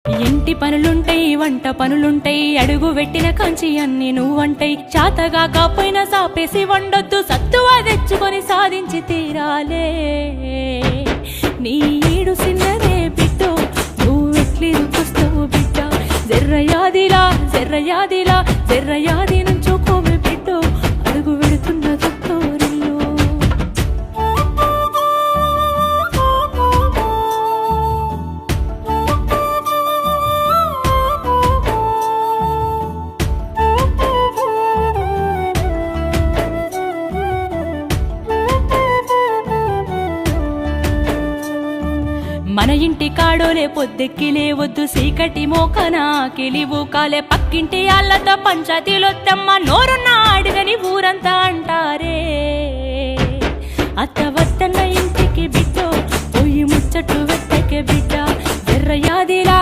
ఇంటి పనులుంటాయి, వంట పనులుంటాయి, అడుగు పెట్టిన కంచి అన్ని నువ్వంటాయి. చాతగా కాపోయినా సాపేసి వండొద్దు, సత్తువా తెచ్చుకొని సాధించి తీరాలే. నీ ఈడు సిన్నదే బిడ్డో, నువ్వెట్లి రుకొస్తావు బిడ్డ. జర్రయాదిలా జర్రయాదిలా జర్రయాది నుంచోకోవే బిడ్డో, అడుగు పెడుతున్న తొత్తోరిల్లు. మన ఇంటి కాడోలే పొద్దెక్కి లేవద్దు, సీకటి మోకన కిలివు కాలే. పక్కింటి ఆళ్ళతో పంచాయతీలొత్తమ్మ, నోరున్న అడగని ఊరంతా అంటారే. అత్త వద్దన్న ఇంటికి బిడ్డో, పోయి ముచ్చట్లు వెట్టకే బిడ్డ. జర్రయాదిలా